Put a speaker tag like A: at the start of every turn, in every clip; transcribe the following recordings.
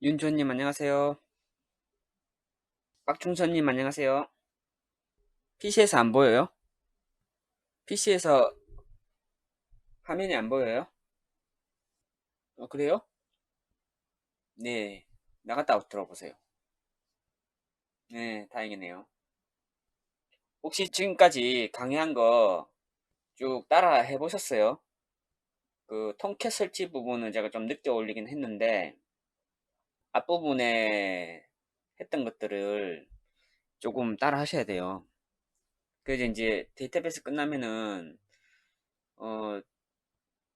A: 윤주원님 안녕하세요. 박충선님 안녕하세요. PC에서 안 보여요? PC에서 화면이 안 보여요? 그래요? 네. 나갔다 들어보세요. 네, 다행이네요. 혹시 지금까지 강의한 거 쭉 따라 해보셨어요? 그 통캣 설치 부분은 제가 좀 늦게 올리긴 했는데 앞부분에 했던 것들을 조금 따라 하셔야 돼요. 그래서 이제 데이터베이스 끝나면은 어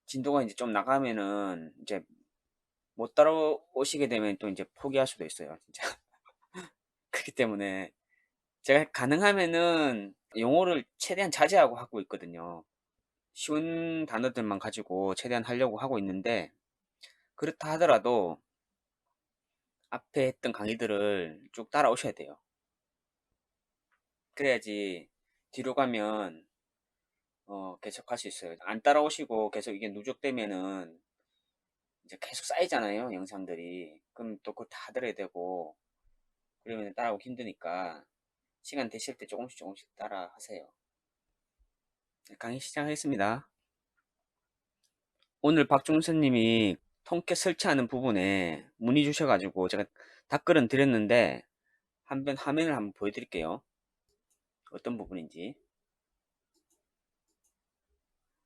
A: 진도가 이제 좀 나가면은 이제 못 따라오시게 되면 또 이제 포기할 수도 있어요, 진짜. 그렇기 때문에 제가 가능하면은 영어를 최대한 자제하고 하고 있거든요. 쉬운 단어들만 가지고 최대한 하려고 하고 있는데, 그렇다 하더라도 앞에 했던 강의들을 쭉 따라오셔야 돼요. 그래야지 뒤로 가면 계속 할 수 있어요. 안 따라오시고 계속 이게 누적되면은 이제 계속 쌓이잖아요, 영상들이. 그럼 또 그거 다 들어야 되고, 그러면 따라오기 힘드니까 시간 되실 때 조금씩 조금씩 따라 하세요. 강의 시작하겠습니다. 오늘 박종선님이 통깨 설치하는 부분에 문의 주셔가지고 제가 답글은 드렸는데 한번 화면을 한번 보여드릴게요. 어떤 부분인지.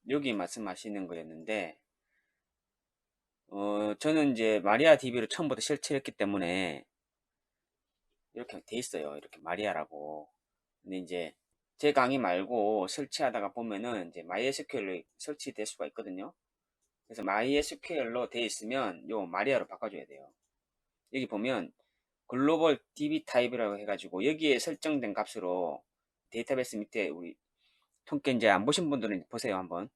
A: 여기 말씀하시는 거였는데 저는 이제 마리아 DB를 처음부터 설치했기 때문에 이렇게 돼 있어요. 이렇게 마리아라고. 근데 이제 제 강의 말고 설치하다가 보면은 이제 MySQL로 설치될 수가 있거든요. 그래서 MySQL로 돼 있으면 요 마리아로 바꿔줘야 돼요. 여기 보면 글로벌 DB 타입이라고 해가지고 여기에 설정된 값으로 데이터베이스 밑에 우리 통계 이제 안 보신 분들은 보세요 한번.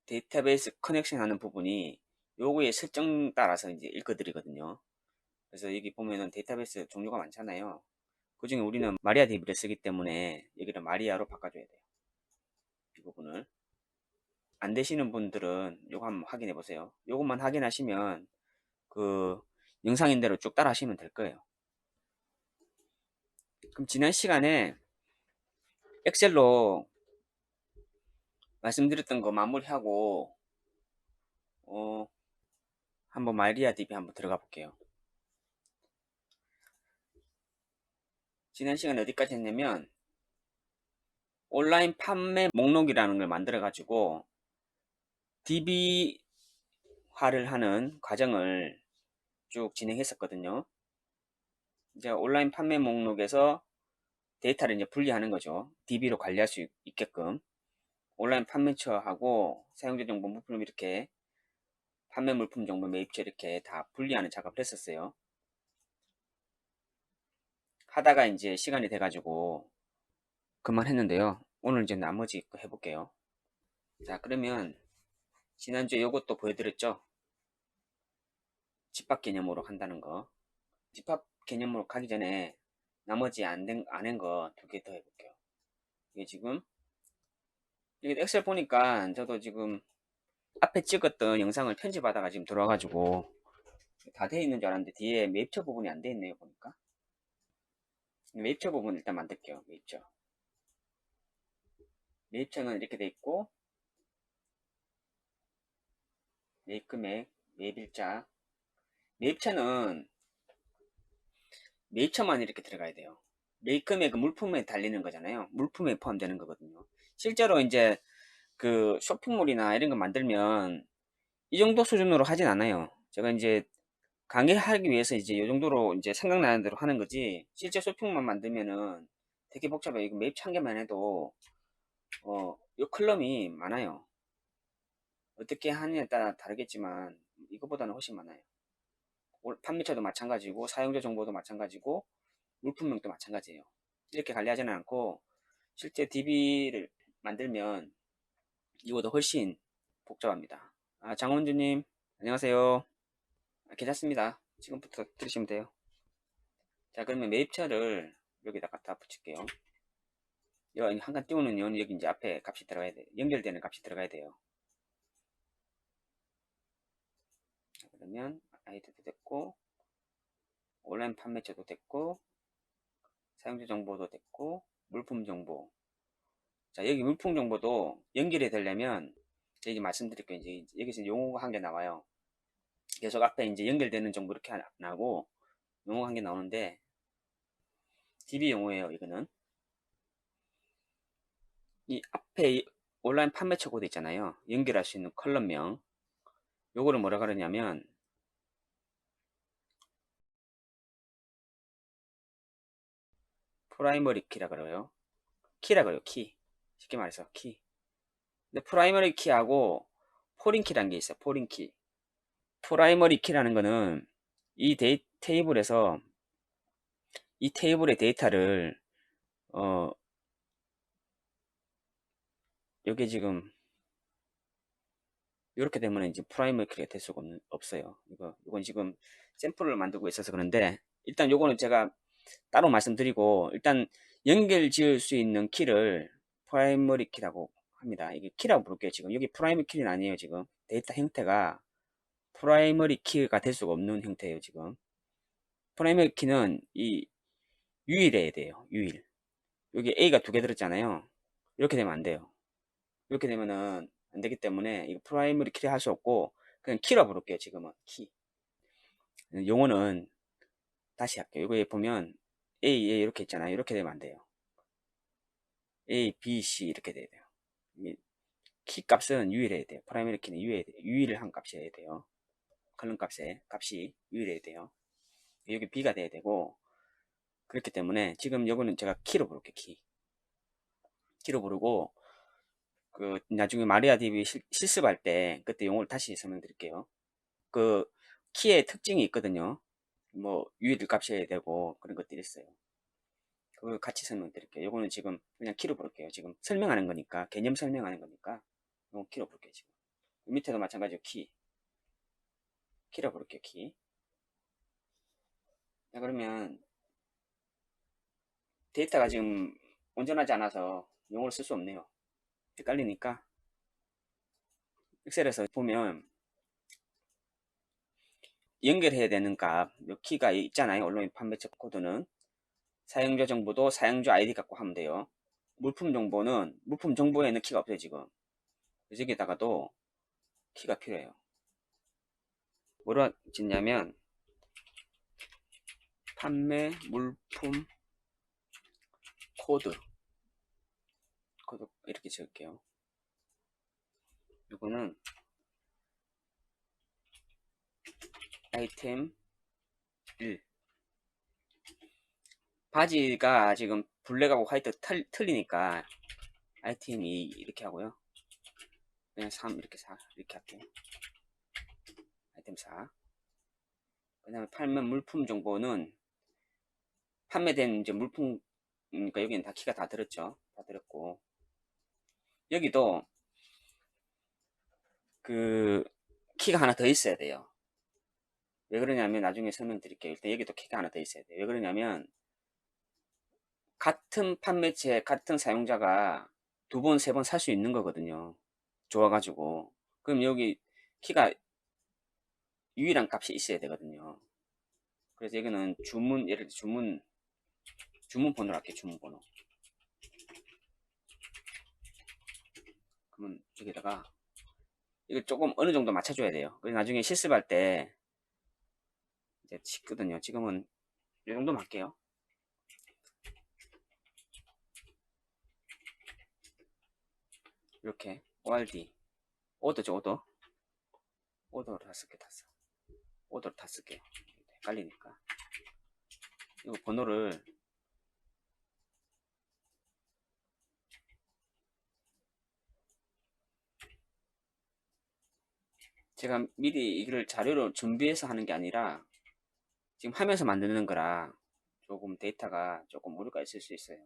A: 데이터베이스 커넥션 하는 부분이 요거에 설정 따라서 이제 읽어드리거든요. 그래서 여기 보면은 데이터베이스 종류가 많잖아요. 그 중에 우리는 마리아 DB를 쓰기 때문에 여기를 마리아로 바꿔줘야 돼요. 이 부분을. 안 되시는 분들은 요거 한번 확인해 보세요. 요것만 확인하시면 그 영상인대로 쭉 따라 하시면 될 거예요. 그럼 지난 시간에 엑셀로 말씀드렸던 거 마무리하고 어, 한번 마리아 DB 한번 들어가 볼게요. 지난 시간에 어디까지 했냐면 온라인 판매 목록이라는 걸 만들어 가지고 DB화를 하는 과정을 쭉 진행했었거든요. 이제 온라인 판매 목록에서 데이터를 이제 분리하는 거죠. DB로 관리할 수 있게끔 온라인 판매처하고 사용자 정보 물품 이렇게 판매 물품 정보 매입처 이렇게 다 분리하는 작업을 했었어요. 하다가 이제 시간이 돼가지고 그만했는데요. 오늘 이제 나머지 거 해볼게요. 자, 그러면 지난주에 이것도 보여드렸죠? 집합 개념으로 한다는 거. 집합 개념으로 가기 전에 나머지 안 한 거 두 개 더 해볼게요. 이게 지금 이게 엑셀 보니까 저도 지금 앞에 찍었던 영상을 편집하다가 지금 들어와가지고 다 돼 있는 줄 알았는데 뒤에 매입처 부분이 안 돼 있네요 보니까. 매입처 부분 일단 만들게요. 매입처는 이렇게 돼 있고 매입 금액, 매입일자. 매입처는 매입처만 이렇게 들어가야 돼요. 매입 금액은 물품에 달리는 거잖아요. 물품에 포함되는 거거든요. 실제로 이제 그 쇼핑몰이나 이런 거 만들면 이 정도 수준으로 하진 않아요. 제가 이제 강의하기 위해서 이제 이 정도로 이제 생각나는 대로 하는 거지. 실제 쇼핑몰 만들면은 되게 복잡해요. 이거 매입 한 개만 해도 이 컬럼이 많아요. 어떻게 하느냐에 따라 다르겠지만 이거보다는 훨씬 많아요. 판매처도 마찬가지고 사용자 정보도 마찬가지고 물품명도 마찬가지예요. 이렇게 관리하지는 않고 실제 DB를 만들면 이거보다 훨씬 복잡합니다. 아, 장원주님 안녕하세요. 괜찮습니다. 지금부터 들으시면 돼요. 자, 그러면 매입처를 여기다가 다 붙일게요. 여기 한 칸 띄우는 이유는 여기 이제 앞에 값이 들어가야 돼요. 연결되는 값이 들어가야 돼요. 그러면 아이디도 됐고 온라인 판매처도 됐고, 사용자 정보도 됐고, 물품 정보. 자, 여기 물품 정보도 연결이 되려면, 제가 이제 말씀드릴게요. 이제 여기서 용어가 한 개 나와요. 계속 앞에 이제 연결되는 정보 이렇게 안 나고, 용어가 한 개 나오는데, DB 용어예요, 이거는. 이 앞에 온라인 판매처 코드 있잖아요. 연결할 수 있는 컬럼명. 요거를 뭐라 그러냐면, 프라이머리 키라 그래요. 키라 그래요, 키. 쉽게 말해서 키. 근데 프라이머리 키하고 포린 키라는 게 있어요. 포린 키. 프라이머리 키라는 거는 이 테이블에서 이 테이블의 데이터를 요게 지금 이렇게 되면 이제 프라이머리 키가 될 수가 없어요. 이건 지금 샘플을 만들고 있어서 그런데 일단 요거는 제가 따로 말씀드리고 일단 연결 지을 수 있는 키를 프라이머리 키라고 합니다. 이게 키라고 부를게요. 지금 여기 프라이머리 키는 아니에요. 지금 데이터 형태가 프라이머리 키가 될 수가 없는 형태예요. 지금 프라이머리 키는 이 유일해야 돼요. 유일. 여기 A가 두 개 들었잖아요. 이렇게 되면 안 돼요. 이렇게 되면은 안 되기 때문에 이거 프라이머리 키를 할 수 없고 그냥 키라 부를게요. 지금은 키. 용어는 다시 할게요. 이거에 보면 A, A 이렇게 있잖아요. 이렇게 되면 안 돼요. A, B, C 이렇게 돼야 돼요. 키 값은 유일해야 돼요. 프라이머리 키는 유일한 값이어야 돼요. 컬럼 값이 유일해야 돼요. 여기 B가 돼야 되고 그렇기 때문에 지금 요거는 제가 키로 부를게요. 키로 부르고 그 나중에 마리아 DB 실습할 때 그때 용어를 다시 설명드릴게요. 그 키의 특징이 있거든요. 뭐 유일 값이어야 되고 그런 것들이 있어요. 그걸 같이 설명드릴게요. 요거는 지금 그냥 키로 부를게요. 지금 설명하는 거니까 개념 설명하는 거니까 요거 키로 부를게요. 지금 밑에도 마찬가지로 키로 부를게요. 키. 자, 그러면 데이터가 지금 온전하지 않아서 용어를 쓸 수 없네요. 헷갈리니까 엑셀에서 보면 연결해야 되는 값, 요 키가 있잖아요. 온라인 판매처 코드는 사용자 정보도 사용자 아이디 갖고 하면 돼요. 물품 정보는 물품 정보에는 키가 없어요. 지금 여기다가도 키가 필요해요. 뭐라 짓냐면 판매 물품 코드 이렇게 적을게요. 이거는 아이템 1 바지가 지금 블랙하고 화이트 틀리니까 아이템 2 이렇게 하고요. 그냥 3 이렇게 4 이렇게 할게요. 아이템 4. 그 다음에 팔면 물품 정보는 판매된 이제 물품, 그러니까 여기는 다 키가 다 들었죠. 다 들었고. 여기도 그 키가 하나 더 있어야 돼요. 왜 그러냐면 나중에 설명드릴게요. 일단 여기도 키가 하나 더 있어야 돼요. 왜 그러냐면 같은 판매체, 같은 사용자가 두 번, 세 번 살 수 있는 거거든요. 좋아가지고. 그럼 여기 키가 유일한 값이 있어야 되거든요. 그래서 여기는 예를 들어 주문 번호로 할게요. 주문 번호. 그러면 여기다가 이거 조금 어느 정도 맞춰줘야 돼요. 그래서 나중에 실습할 때 이제 쉽거든요. 지금은 이 정도만 할게요. 이렇게 ORD 오더죠. 오더를 다 쓸게 오더를 다 쓸게요. 헷갈리니까 이거 번호를 제가 미리 이걸 자료로 준비해서 하는 게 아니라 지금 하면서 만드는 거라 조금 데이터가 조금 오류가 있을 수 있어요.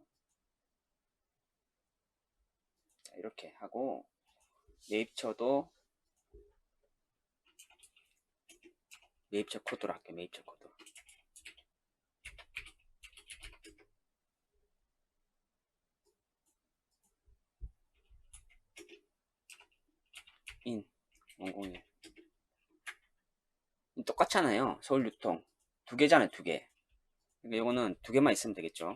A: 자, 이렇게 하고 매입처도 매입처 코드로 할게요. 매입처 코드. 인 001 똑같잖아요. 서울유통 두 개잖아요, 두 개. 그러니까 요거는 두 개만 있으면 되겠죠.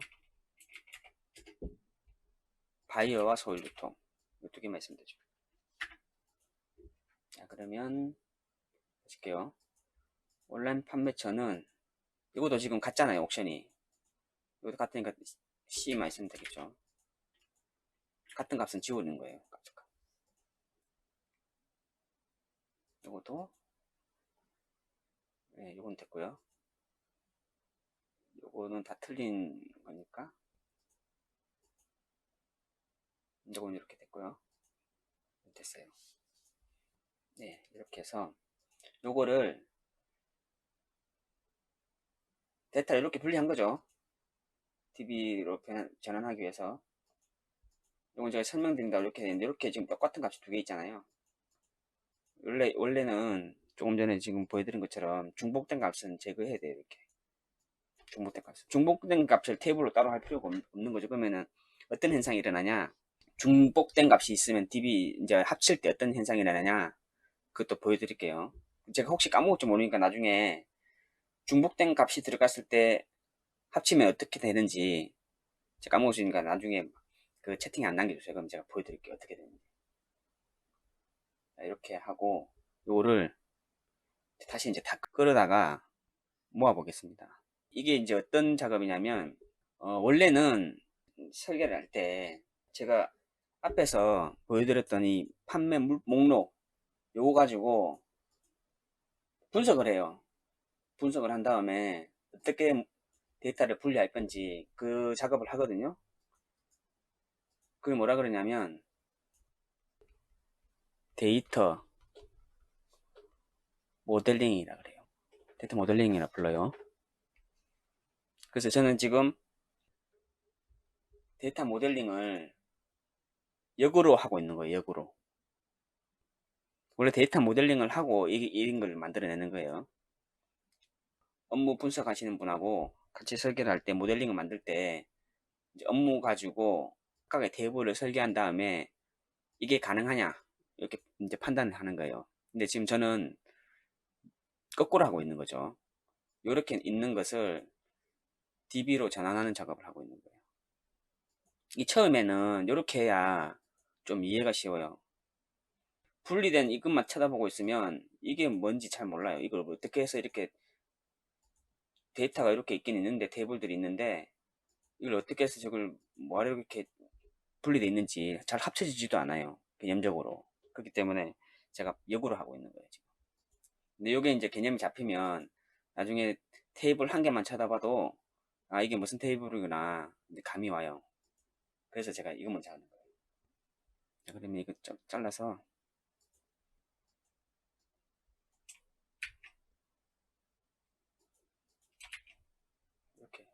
A: 바이어와 소일 유통. 이 두 개만 있으면 되죠. 자, 그러면 보실게요. 온라인 판매처는 이것도 지금 같잖아요, 옥션이. 이것도 같으니까 C만 있으면 되겠죠. 같은 값은 지우는 거예요. 이것도 네, 이건 됐고요. 요거는 다 틀린 거니까 이건 이렇게 됐고요. 됐어요. 네, 이렇게 해서 요거를 데이터를 이렇게 분리한 거죠. DB로 전환하기 위해서. 이건 제가 설명드린다고 이렇게 했는데, 이렇게 지금 똑같은 값이 두 개 있잖아요. 원래는 조금 전에 지금 보여드린 것처럼 중복된 값은 제거해야 돼요. 이렇게 중복된 값을 테이블로 따로 할 필요가 없는 거죠. 그러면은 어떤 현상이 일어나냐, 중복된 값이 있으면 DB 이제 합칠 때 어떤 현상이 일어나냐, 그것도 보여드릴게요. 제가 혹시 까먹을지 모르니까 나중에 중복된 값이 들어갔을 때 합치면 어떻게 되는지 제가 까먹으시니까 나중에 그 채팅에 안 남겨주세요. 그럼 제가 보여드릴게요. 어떻게 되는지. 이렇게 하고 요거를 다시 이제 다 끌어다가 모아 보겠습니다. 이게 이제 어떤 작업이냐면 원래는 설계를 할 때 제가 앞에서 보여드렸던 이 판매 목록 요거 가지고 분석을 해요. 분석을 한 다음에 어떻게 데이터를 분리할 건지 그 작업을 하거든요. 그게 뭐라 그러냐면 데이터 모델링이라 그래요. 데이터 모델링이라 불러요. 그래서 저는 지금 데이터 모델링을 역으로 하고 있는 거예요. 역으로. 원래 데이터 모델링을 하고 이런 걸 만들어내는 거예요. 업무 분석하시는 분하고 같이 설계를 할 때 모델링을 만들 때 이제 업무 가지고 각각의 테이블을 설계한 다음에 이게 가능하냐 이렇게 이제 판단을 하는 거예요. 근데 지금 저는 거꾸로 하고 있는 거죠. 이렇게 있는 것을 DB로 전환하는 작업을 하고 있는 거예요. 이 처음에는 이렇게 해야 좀 이해가 쉬워요. 분리된 이것만 쳐다보고 있으면 이게 뭔지 잘 몰라요. 이걸 어떻게 해서 이렇게 데이터가 이렇게 있긴 있는데 테이블들이 있는데 이걸 어떻게 해서 저걸 뭐하러 이렇게 분리되어 있는지 잘 합쳐지지도 않아요. 개념적으로. 그렇기 때문에 제가 역으로 하고 있는 거예요, 지금. 근데 이게 이제 개념이 잡히면 나중에 테이블 한 개만 쳐다봐도 아, 이게 무슨 테이블이구나. 이제 감이 와요. 그래서 제가 이거 먼저 하는 거예요. 자, 그러면 이거 좀 잘라서 이렇게.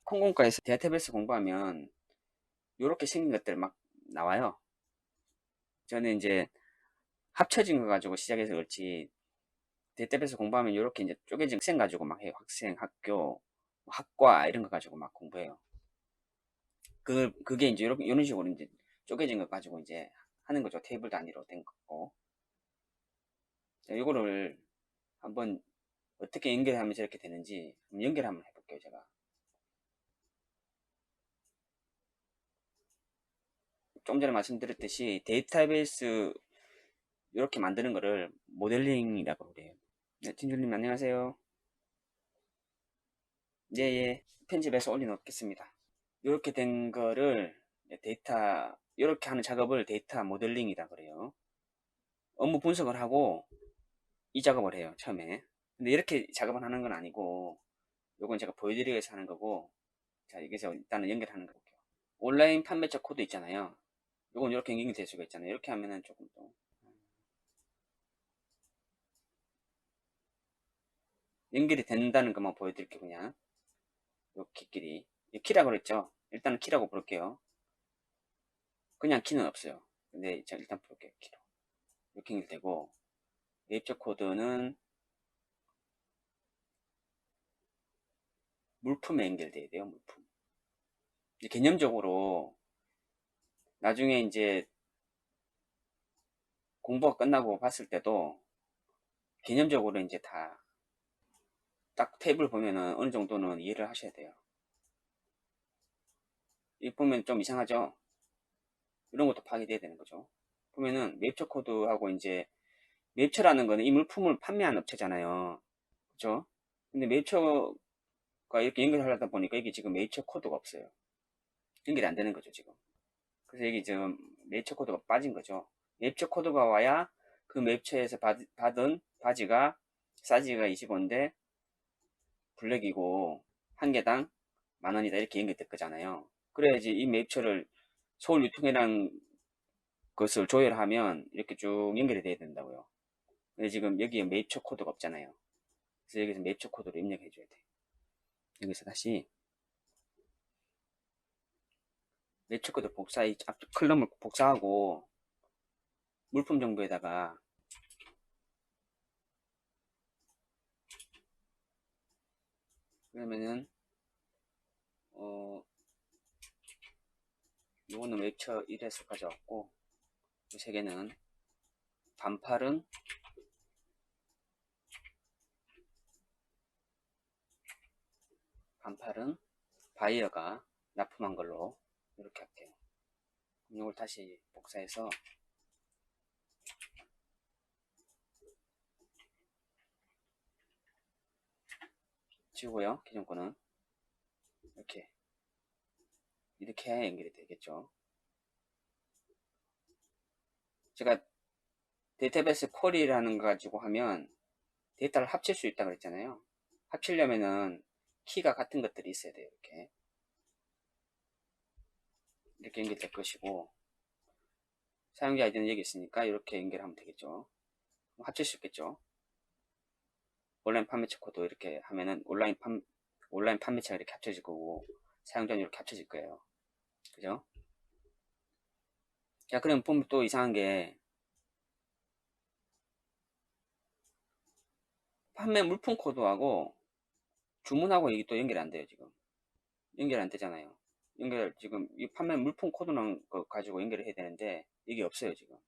A: 콩공과에서 데이터베이스 공부하면 이렇게 생긴 것들 막 나와요. 저는 이제 합쳐진 거 가지고 시작해서 그렇지 데이터베이스 공부하면 이렇게 이제 쪼개진 학생 가지고 막 해요. 학생, 학교, 학과 이런 거 가지고 막 공부해요. 그게 이제 이런 식으로 이제 쪼개진 거 가지고 이제 하는 거죠. 테이블 단위로 된 거고. 자, 이거를 한번 어떻게 연결하면 저렇게 되는지 연결 한번 해볼게요. 제가 좀 전에 말씀드렸듯이 데이터베이스 이렇게 만드는 거를 모델링이라고 그래요. 네, 팀장님 안녕하세요. 예, 예. 편집해서 올려놓겠습니다. 이렇게 된 거를 데이터 이렇게 하는 작업을 데이터 모델링이라 그래요. 업무 분석을 하고 이 작업을 해요. 처음에. 근데 이렇게 작업을 하는 건 아니고 요건 제가 보여드리기 위해서 하는 거고 자 여기서 일단은 연결하는 거 볼게요. 온라인 판매처 코드 있잖아요. 요건 이렇게 연결이 될 수가 있잖아요. 이렇게 하면은 조금 더 연결이 된다는 것만 보여드릴게요. 그냥 요 키끼리 키라고 그랬죠. 일단은 키라고 부를게요. 그냥 키는 없어요. 근데 제가 일단 부를게요. 키로 이렇게 연결되고, 매입처 코드는 물품에 연결돼야 돼요. 물품. 개념적으로 나중에 이제 공부가 끝나고 봤을 때도 개념적으로 이제 다 딱 탭을 보면은 어느 정도는 이해를 하셔야 돼요. 이 보면 좀 이상하죠? 이런 것도 파악이 돼야 되는 거죠. 보면은 매입처 코드하고 이제, 매입처라는 거는 이 물품을 판매한 업체잖아요. 그죠? 근데 매입처가 이렇게 연결하려다 보니까 이게 지금 매입처 코드가 없어요. 연결이 안 되는 거죠, 지금. 그래서 여기 지금 매입처 코드가 빠진 거죠. 매입처 코드가 와야 그 매입처에서 받은 바지가 사이즈가 25인데 블랙이고 한 개당 10,000원이다 이렇게 연결될 거잖아요. 그래야지 이 매입처를 서울 유통이라는 것을 조율하면 이렇게 쭉 연결이 돼야 된다고요. 근데 지금 여기에 매입처 코드가 없잖아요. 그래서 여기서 매입처 코드를 입력해 줘야 돼. 여기서 다시 매입처 코드 복사, 앞쪽 클럼을 복사하고 물품 정보에다가 그러면은 요거는 매입처 1에서 가져왔고, 이 세 개는 반팔은 바이어가 납품한 걸로 이렇게 할게요. 이걸 다시 복사해서 지우고요. 기존 거는 이렇게 연결이 되겠죠. 제가 데이터베이스 쿼리라는 거 가지고 하면 데이터를 합칠 수 있다 그랬잖아요. 합치려면은 키가 같은 것들이 있어야 돼요. 이렇게 연결될 것이고, 사용자 아이디는 여기 있으니까 이렇게 연결하면 되겠죠. 합칠 수 있겠죠. 온라인 판매처 코드 이렇게 하면은 온라인 판매처가 이렇게 합쳐질 거고, 사용자는 이렇게 합쳐질 거예요. 그죠? 자, 그럼 보면 또 이상한 게, 판매 물품 코드하고 주문하고 이게 또 연결이 안 돼요, 지금. 연결 안 되잖아요. 지금 이 판매 물품 코드는 거 가지고 연결을 해야 되는데, 이게 없어요, 지금.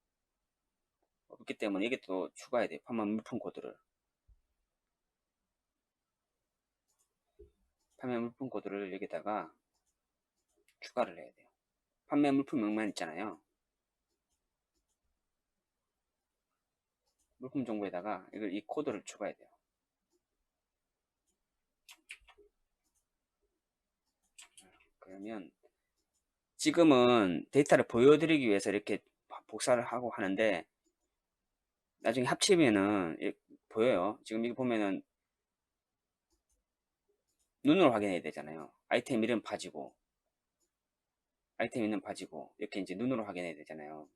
A: 없기 때문에 이게 또 추가해야 돼요. 판매 물품 코드를. 판매 물품 코드를 여기다가 추가를 해야 돼요. 판매 물품 명만 있잖아요. 물품 정보에다가 이 코드를 추가해야 돼요. 그러면 지금은 데이터를 보여드리기 위해서 이렇게 복사를 하고 하는데, 나중에 합치면은 보여요. 지금 여기 보면은 눈으로 확인해야 되잖아요. 아이템 이름 바지고, 아이템 있는 바지고, 이렇게 이제 눈으로 확인해야 되잖아요.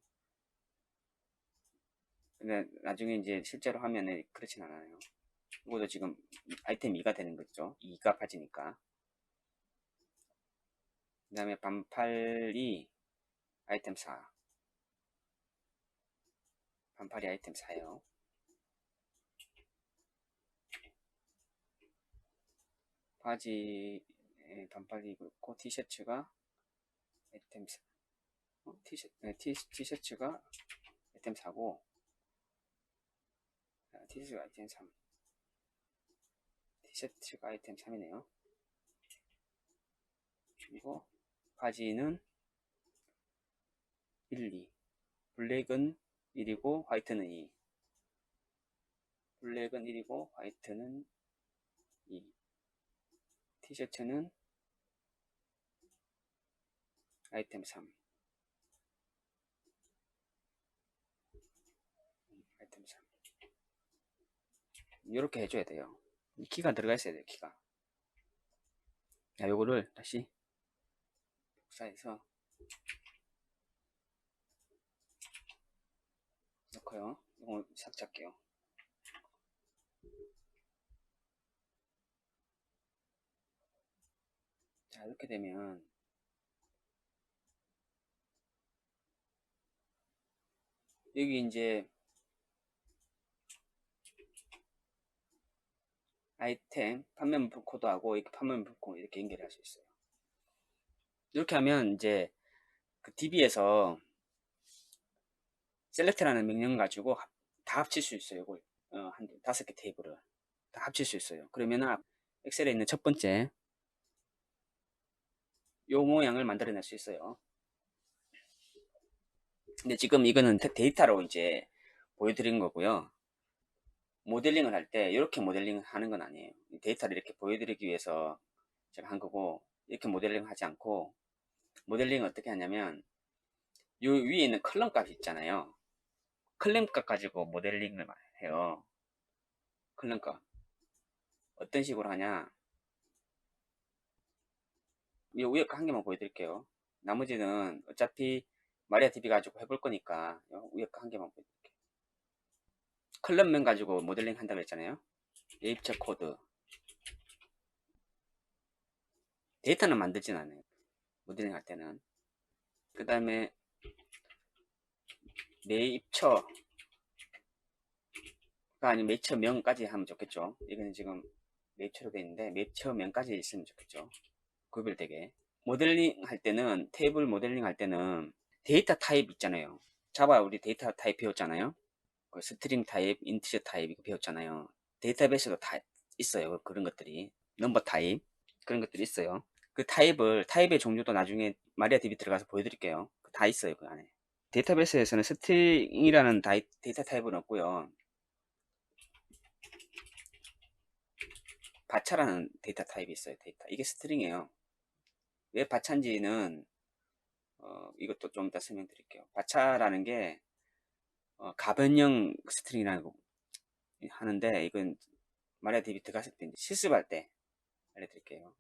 A: 근데 나중에 이제 실제로 하면은 그렇진 않아요. 이것도 지금 아이템 2가 되는 거죠. 2가 바지니까. 그 다음에 반팔이 아이템 4. 반팔이 아이템 4예요. 바지, 반팔이 입고 티셔츠가 아이템 4. 티셔츠가 아이템 4고, 티셔츠가 아이템 3. 티셔츠가 아이템 3이네요. 그리고 바지는 1, 2. 블랙은 1이고 화이트는 2. 블랙은 1이고 화이트는 2. 티셔츠는 아이템 3. 아이템 3. 이렇게 해줘야 돼요. 키가 들어가 있어야 돼요. 키가. 자, 요거를 다시 복사해서 넣고요. 이거 삭제할게요. 자, 이렇게 되면 여기 이제 아이템 판매물 코드하고 이렇게 판매물 코드 이렇게 연결할 수 있어요. 이렇게 하면 이제 그 DB에서 select라는 명령 가지고 다 합칠 수 있어요. 이걸 한 5개 테이블을 다 합칠 수 있어요. 그러면 엑셀에 있는 첫 번째 요 모양을 만들어낼 수 있어요. 근데 지금 이거는 데이터로 이제 보여드린 거고요. 모델링을 할 때 이렇게 모델링을 하는 건 아니에요. 데이터를 이렇게 보여드리기 위해서 제가 한 거고, 이렇게 모델링 하지 않고, 모델링을 어떻게 하냐면 요 위에 있는 컬럼 값이 있잖아요. 컬럼 값 가지고 모델링을 해요. 컬럼 값 어떤 식으로 하냐, 이 위에 거 한 개만 보여드릴게요. 나머지는 어차피 마리아DB 가지고 해볼 거니까 위에 거 한 개만 보여드릴게요. 컬럼명 가지고 모델링 한다고 했잖아요. 예입처 코드, 데이터는 만들진 않아요. 모델링 할 때는. 그 다음에 매입처가 아니면 매입처명까지 하면 좋겠죠. 이거는 지금 매입처로 되어 있는데 매입처명까지 있으면 좋겠죠. 구별되게. 모델링 할 때는, 테이블 모델링 할 때는 데이터 타입 있잖아요. 자바 우리 데이터 타입 배웠잖아요. 그 스트링 타입, 인티저 타입 이거 배웠잖아요. 데이터베이스도 다 있어요. 그런 것들이. 넘버 타입 그런 것들이 있어요. 그 타입의 종류도 나중에 마리아DB 들어가서 보여드릴게요. 다 있어요. 그 안에. 데이터베이스에서는 스트링이라는 데이터 타입은 없고요. 바차라는 데이터 타입이 있어요. 이게 스트링이에요. 왜 바차인지는 이것도 좀 이따 설명드릴게요. 바차라는 게 가변형 스트링이라고 하는데, 이건 마리아DB 들어갔을 때 이제 실습할 때 알려드릴게요.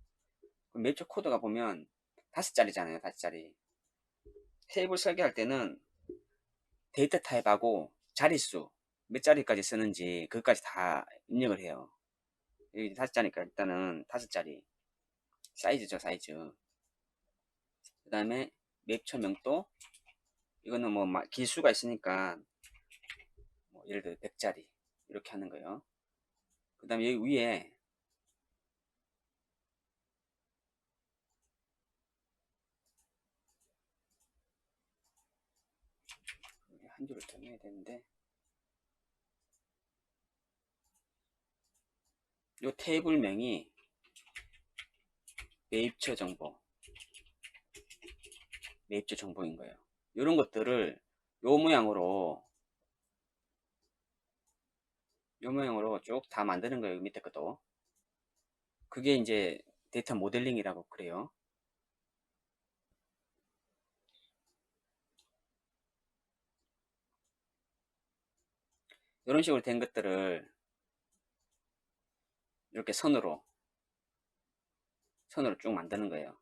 A: 매초 코드가 보면 5자리잖아요. 5자리. 테이블 설계할 때는 데이터 타입하고 자릿수 몇 자리까지 쓰는지 그것까지 다 입력을 해요. 여기 5자리니까 일단은 5자리 사이즈죠. 사이즈. 그 다음에 맵처 명도, 이거는 뭐 기수가 있으니까 뭐 예를 들어 100자리 이렇게 하는 거예요. 그 다음에 여기 위에 한 줄을 더 넣어야 되는데, 이 테이블명이 매입처 정보, 매입처 정보인 거예요. 이런 것들을 요 모양으로 쭉 다 만드는 거예요. 밑에 것도. 그게 이제 데이터 모델링이라고 그래요. 이런 식으로 된 것들을 이렇게 선으로 쭉 만드는 거예요.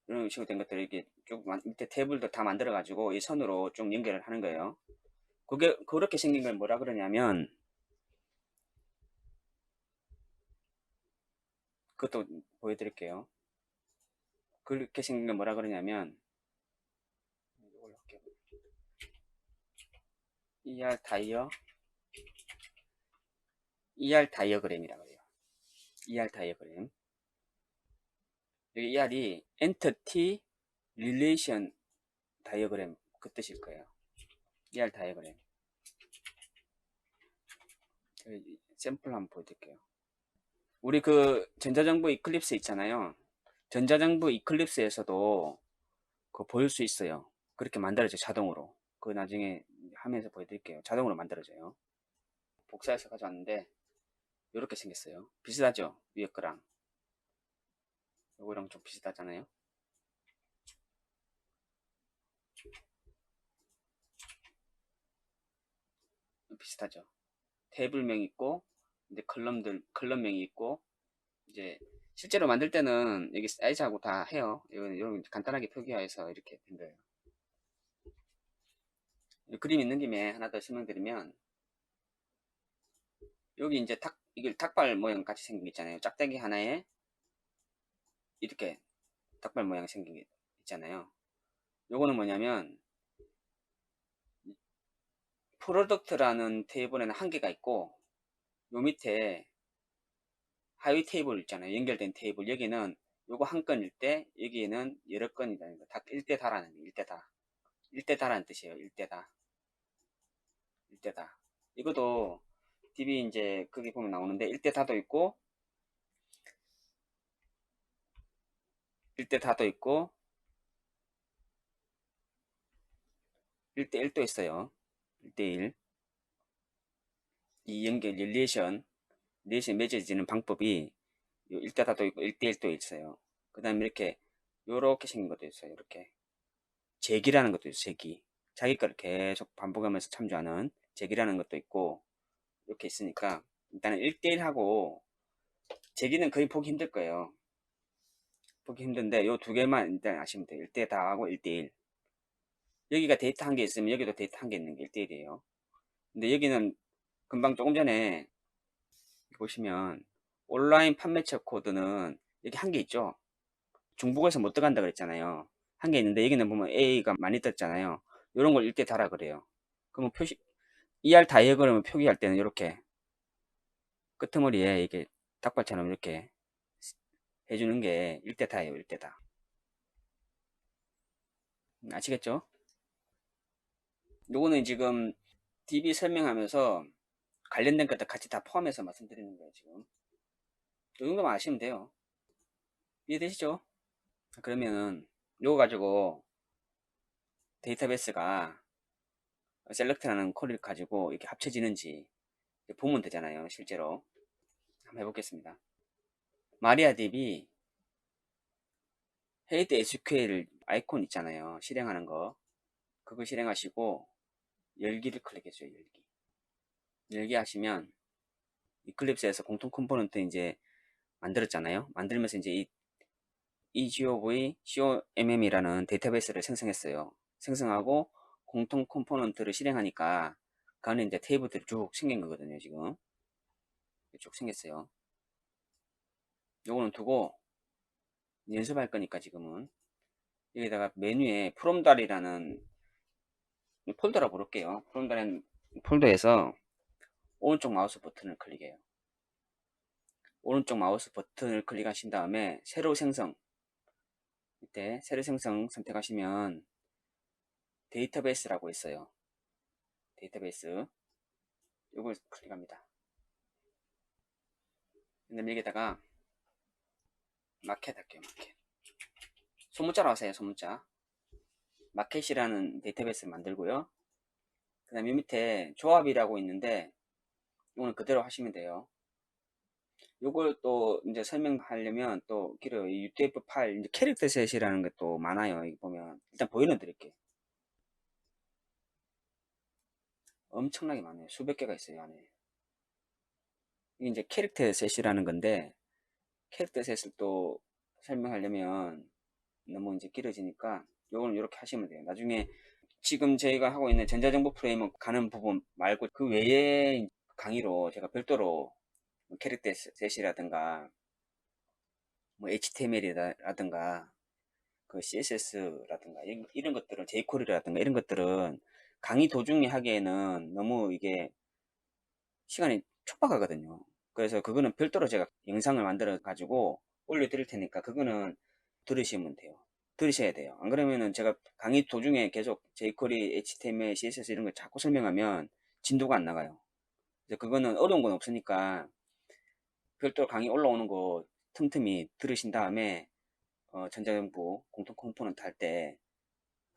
A: 이런 식으로 된 것들을 이렇게 쭉 밑에 테이블도 다 만들어 가지고 이 선으로 쭉 연결을 하는 거예요. 그렇게 생긴 걸 뭐라 그러냐면, 그것도 보여드릴게요. 그렇게 생긴 걸 뭐라 그러냐면 이걸로 할게요. ER 다이어그램이라고 해요. ER 다이어그램. 여기 ER이 Entity Relation 다이어그램 그 뜻일 거예요. ER 다이어그램. 샘플 한번 보여드릴게요. 우리 그 전자정부 이클립스 있잖아요. 전자정부 이클립스에서도 그거 보일 수 있어요. 그렇게 만들어져요. 자동으로. 그거 나중에 하면서 보여드릴게요. 자동으로 만들어져요. 복사해서 가져왔는데 이렇게 생겼어요. 비슷하죠? 위에 거랑 이거랑 좀 비슷하잖아요. 비슷하죠? 테이블명 있고 이제 컬럼명이 있고, 이제 실제로 만들 때는 여기 사이즈하고 다 해요. 이런 간단하게 표기해서 이렇게 된 거예요. 그림 있는 김에 하나 더 설명드리면, 여기 이제 딱 이게 닭발 모양 같이 생긴 게 있잖아요. 짝대기 하나에 이렇게 닭발 모양 생긴 게 있잖아요. 요거는 뭐냐면 프로덕트라는 테이블에는 한 개가 있고, 요 밑에 하위 테이블 있잖아요. 연결된 테이블. 여기는 요거 한 건일 때, 여기에는 여러 건이라는 거. 다 1대다라는 거. 1대다. 1대다라는 뜻이에요. 1대다. 1대다. 이것도 DB 이제 거기 보면 나오는데, 1대다도 있고, 1대다도 있고, 1대1도 있어요. 1대1. 이 연결, 릴레이션 맺어지는 방법이 1대4도 있고 1대1도 있어요. 그 다음에 이렇게 요렇게 생긴 것도 있어요. 이렇게 제기라는 것도 있어요. 제기. 자기 거를 계속 반복하면서 참조하는 제기라는 것도 있고, 이렇게 있으니까 일단은 1대1하고 제기는 거의 보기 힘들 거예요. 보기 힘든데 요 두 개만 일단 아시면 돼요. 1대4 하고 1대1. 여기가 데이터 한 개 있으면 여기도 데이터 한 개 있는 게 1대1이에요. 근데 여기는 금방 조금 전에 보시면 온라인 판매처 코드는 여기 한 개 있죠. 중복해서 못 들어간다 그랬잖아요. 한 개 있는데 여기는 보면 A가 많이 떴잖아요. 이런 걸 읽게 달아 그래요. 그러면 표시 ER 다이어그램을 표기할 때는 이렇게 끄트머리에 이게 닭발처럼 이렇게 해주는 게 일대다예요. 일대다. 아시겠죠? 요거는 지금 DB 설명하면서 관련된 것들 같이 다 포함해서 말씀드리는 거예요. 지금 요 정도만 아시면 돼요. 이해되시죠? 그러면은 요거 가지고 데이터베이스가 셀렉트라는 콜을 가지고 이렇게 합쳐지는지 보면 되잖아요. 실제로 한번 해보겠습니다. 마리아DB 헤이드 SQL 아이콘 있잖아요. 실행하는 거. 그거 실행하시고 열기를 클릭해줘요. 열기 하시면 이클립스에서 공통 컴포넌트 이제 만들었잖아요. 만들면서 이제 이 EGOV, COMM이라는 데이터베이스를 생성했어요. 생성하고 공통 컴포넌트를 실행하니까 그 안에 이제 테이블들이 쭉 생긴 거거든요. 지금 쭉 생겼어요. 요거는 두고 연습할 거니까 지금은 여기다가 메뉴에 프롬달이라는 폴더라 부를게요. 프롬달이라는 폴더에서 오른쪽 마우스 버튼을 클릭해요. 오른쪽 마우스 버튼을 클릭하신 다음에 새로 생성, 이때 새로 생성 선택하시면 데이터베이스라고 있어요. 데이터베이스 이걸 클릭합니다. 그다음에 여기다가 마켓 할게요. 마켓. 소문자로 하세요. 소문자. 마켓이라는 데이터베이스를 만들고요. 그 다음에 밑에 조합이라고 있는데 이거는 그대로 하시면 돼요. 요걸 또 이제 설명하려면 또 길어요. 이 UTF 파일, 이제 캐릭터 셋이라는 것도 많아요. 여기 보면 일단 보여는 드릴게요. 엄청나게 많아요. 수백 개가 있어요 안에. 이게 이제 캐릭터 셋이라는 건데 캐릭터 셋을 또 설명하려면 너무 이제 길어지니까 요거는 이렇게 하시면 돼요. 나중에 지금 저희가 하고 있는 전자정보 프레임을 가는 부분 말고 그 외에 강의로 제가 별도로 캐릭터 셋이라든가 뭐 HTML이라든가 그 CSS라든가 이런 것들은 jQuery라든가 이런 것들은 강의 도중에 하기에는 너무 이게 시간이 촉박하거든요. 그래서 그거는 별도로 제가 영상을 만들어 가지고 올려드릴 테니까 그거는 들으시면 돼요. 들으셔야 돼요. 안 그러면은 제가 강의 도중에 계속 jQuery, HTML, CSS 이런 거 자꾸 설명하면 진도가 안 나가요. 그래서 그거는 어려운 건 없으니까 별도로 강의 올라오는 거 틈틈이 들으신 다음에 전자정보 공통 컴포넌트 할 때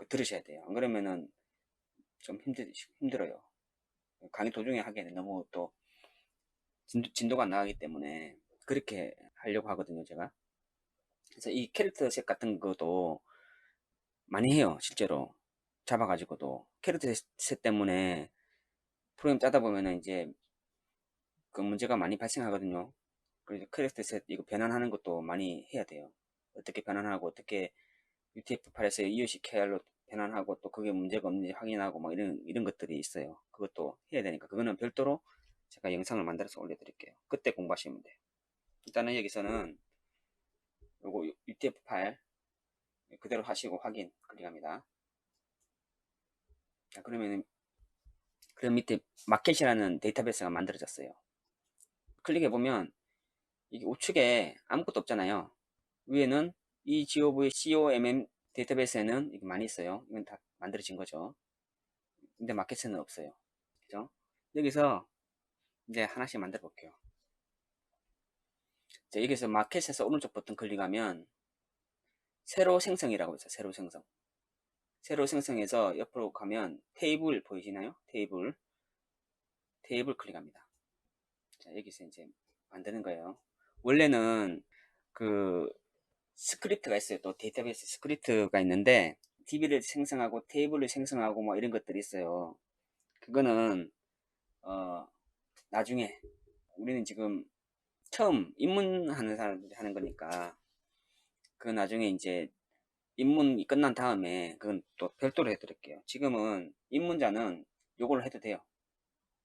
A: 들으셔야 돼요. 안 그러면은 좀 힘들어요. 강의 도중에 하기에는 너무 또 진도가 안 나가기 때문에 그렇게 하려고 하거든요, 제가. 그래서 이 캐릭터 셋 같은 것도 많이 해요, 실제로. 잡아가지고도. 캐릭터 셋 때문에 프로그램 짜다 보면은 이제 그 문제가 많이 발생하거든요. 그래서 캐릭터 셋 이거 변환하는 것도 많이 해야 돼요. 어떻게 변환하고 어떻게 UTF-8에서 EOC-KR로 변환하고 또 그게 문제가 없는지 확인하고 막 이런 것들이 있어요. 그것도 해야 되니까 그거는 별도로 제가 영상을 만들어서 올려드릴게요. 그때 공부하시면 돼요. 일단은 여기서는 요거 UTF 파일 그대로 하시고 확인 클릭합니다. 자, 그러면 그 밑에 마켓이라는 데이터베이스가 만들어졌어요. 클릭해보면 이게 우측에 아무것도 없잖아요. 위에는 이 GOV COMM 데이터베이스에는 이게 많이 있어요. 이건 다 만들어진 거죠. 근데 마켓에는 없어요. 그죠? 여기서 이제 하나씩 만들어 볼게요. 자, 여기서 마켓에서 오른쪽 버튼 클릭하면 새로 생성이라고 있어요. 새로 생성. 새로 생성해서 옆으로 가면 테이블 보이시나요? 테이블 클릭합니다. 자, 여기서 이제 만드는 거예요. 원래는 그 스크립트가 있어요. 또 데이터베이스 스크립트가 있는데 DB를 생성하고 테이블을 생성하고 뭐 이런 것들이 있어요. 그거는 나중에 우리는 지금 처음 입문하는 사람들이 하는 거니까 그 나중에 이제 입문이 끝난 다음에 그건 또 별도로 해드릴게요. 지금은 입문자는 요걸 해도 돼요.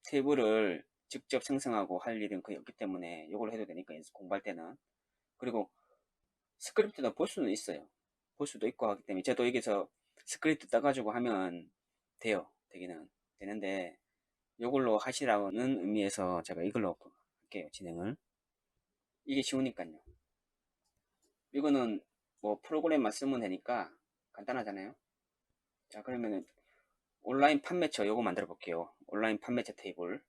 A: 테이블을 직접 생성하고 할 일은 거의 없기 때문에 요걸 해도 되니까 공부할 때는. 그리고 스크립트도 볼 수는 있어요. 볼 수도 있고 하기 때문에 저도 여기서 스크립트 떠가지고 하면 돼요. 되기는 되는데 요걸로 하시라는 의미에서 제가 이걸로 할게요. 진행을. 이게 쉬우니까요. 이거는 뭐 프로그램만 쓰면 되니까 간단하잖아요. 자, 그러면은 온라인 판매처 요거 만들어 볼게요. 온라인 판매처 테이블.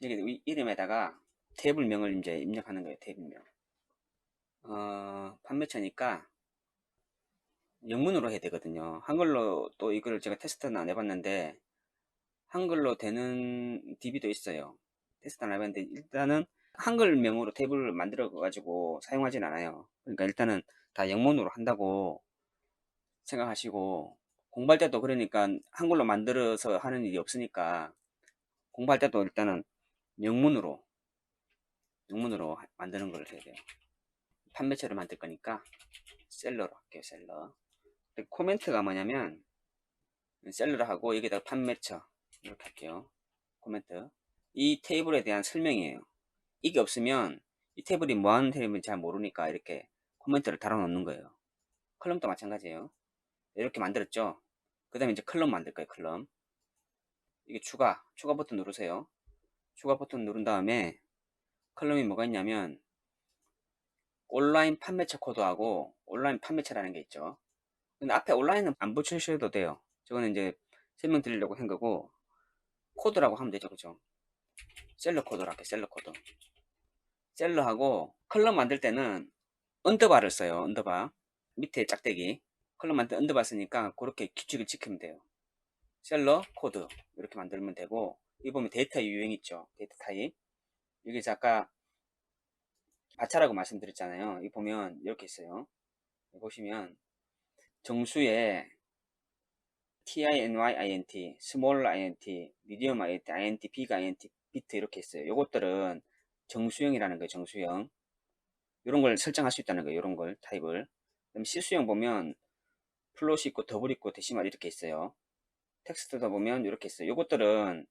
A: 여기 이름에다가 테이블명을 이제 입력하는 거예요. 테이블명. 판매처니까 영문으로 해야 되거든요. 한글로 또 이걸 제가 테스트는 안 해봤는데 한글로 되는 DB도 있어요. 테스트 안 해봤는데 일단은 한글명으로 테이블을 만들어 가지고 사용하진 않아요. 그러니까 일단은 다 영문으로 한다고 생각하시고 공부할 때도 그러니까 한글로 만들어서 하는 일이 없으니까 공부할 때도 일단은 영문으로 만드는 걸 해야 돼요. 판매처를 만들 거니까 셀러로 할게요. 셀러. 코멘트가 뭐냐면 셀러로 하고 여기다가 판매처 이렇게 할게요. 코멘트. 이 테이블에 대한 설명이에요. 이게 없으면 이 테이블이 뭐 하는 테이블인지 잘 모르니까 이렇게 코멘트를 달아 놓는 거예요. 컬럼도 마찬가지예요. 이렇게 만들었죠. 그 다음에 이제 컬럼 만들 거예요. 컬럼. 이게 추가 버튼 누르세요. 추가 버튼 누른 다음에 컬럼이 뭐가 있냐면 온라인 판매처 코드하고 온라인 판매처라는 게 있죠. 근데 앞에 온라인은 안 붙이셔도 돼요. 저거는 이제 설명드리려고 한 거고 코드라고 하면 되죠. 그죠? 셀러 코드로 할게요. 셀러 코드. 셀러하고 컬럼 만들 때는 언더바를 써요. 언더바. 밑에 짝대기. 컬럼 만들 때 언더바 쓰니까 그렇게 규칙을 지키면 돼요. 셀러 코드 이렇게 만들면 되고 이 보면 데이터 유형 있죠. 데이터 타입. 여기서 아까 바차라고 말씀드렸잖아요. 이 보면 이렇게 있어요. 보시면 정수에 TINY, small int, medium int, big int, bit 이렇게 있어요. 요것들은 정수형이라는 거예요. 정수형. 이런 걸 설정할 수 있다는 거예요. 이런 걸 타입을. 그럼 실수형 보면 플롯이 있고 더블 있고 데시말 이렇게 있어요. 텍스트도 보면 이렇게 있어요. 요것들은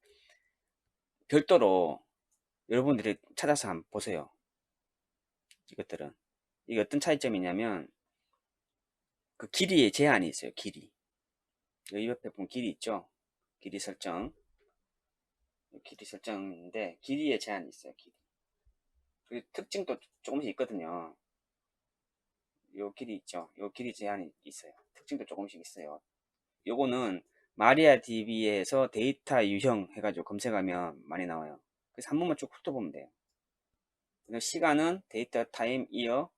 A: 별도로 여러분들이 찾아서 한번 보세요. 이것들은 이게 어떤 차이점이냐면 그 길이의 제한이 있어요. 길이. 여기 옆에 보면 길이 있죠. 길이 설정인데 길이의 제한이 있어요. 길이. 그 특징도 조금씩 있거든요. 요 길이 있죠. 요 길이 제한이 있어요. 특징도 조금씩 있어요. 요거는 마리아DB에서 데이터 유형 해가지고 검색하면 많이 나와요. 그래서 한 번만 쭉 훑어보면 돼요. 시간은 데이터 타임 이어,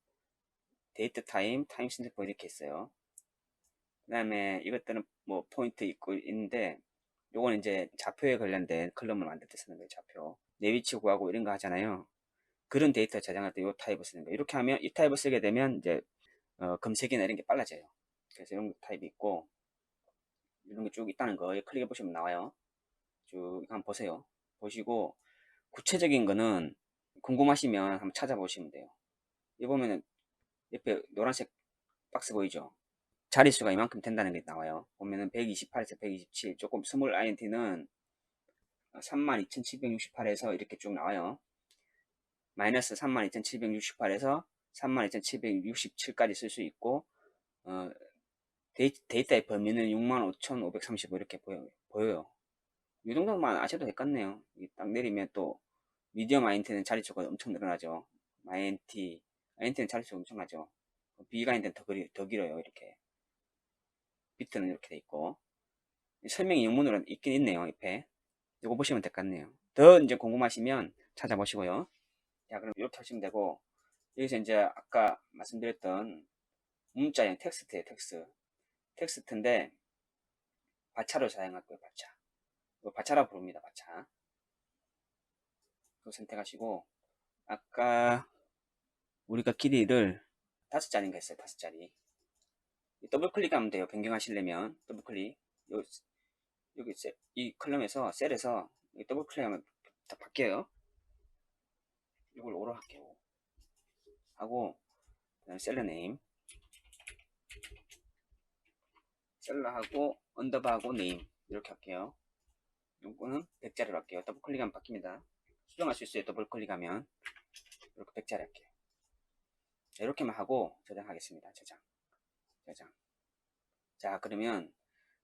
A: 데이터 타임, 타임 스탬프 이렇게 있어요. 그 다음에 이것들은 뭐 포인트 있고 있는데 요거는 이제 좌표에 관련된 컬럼을 만들 때 쓰는 거예요. 좌표. 내 위치 구하고 이런 거 하잖아요. 그런 데이터 저장할 때 이 타입을 쓰는 거예요. 이렇게 하면 이 타입을 쓰게 되면 이제 검색이나 이런 게 빨라져요. 그래서 이런 타입이 있고 이런 게 쭉 있다는 거 클릭해 보시면 나와요. 쭉 한번 보세요. 보시고 구체적인 거는 궁금하시면 한번 찾아보시면 돼요. 여기 보면은 옆에 노란색 박스 보이죠? 자릿수가 이만큼 된다는 게 나와요. 보면은 128에서 127 조금 스몰 INT는 32,768에서 이렇게 쭉 나와요. 마이너스 32,768에서 32,767까지 쓸 수 있고, 데이터의 범위는 65,535 이렇게 보여요. 이 정도만 아셔도 될 것 같네요. 딱 내리면 또 미디엄 INT는 자리수가 엄청 늘어나죠. INT는 자리수가 엄청나죠. B가 INT는 더 길어요. 이렇게 비트는 이렇게 돼 있고, 설명이 영문으로 있긴 있네요. 옆에 이거 보시면 될 것 같네요. 더 이제 궁금하시면 찾아보시고요. 자, 그럼 이렇게 하시면 되고, 여기서 이제 아까 말씀드렸던 문자형 텍스트예요. 텍스트인데 바차로 사용할 거예요. 바차. 이거 바차라고 부릅니다. 바차. 그거 선택하시고, 아까 우리가 길이를 5자리인가 했어요. 5자리. 더블 클릭하면 돼요. 변경하시려면 더블 클릭. 여기 이 컬럼에서 셀에서 더블 클릭하면 다 바뀌어요. 이걸 오로 할게요. 하고 셀러 네임, 셀러하고 언더바하고 네임 이렇게 할게요. 이거는 100자리로 할게요. 더블 클릭하면 바뀝니다. 수정할 수 있어요. 더블 클릭하면. 이렇게 100자리 할게요. 자, 이렇게만 하고 저장하겠습니다. 저장. 자, 그러면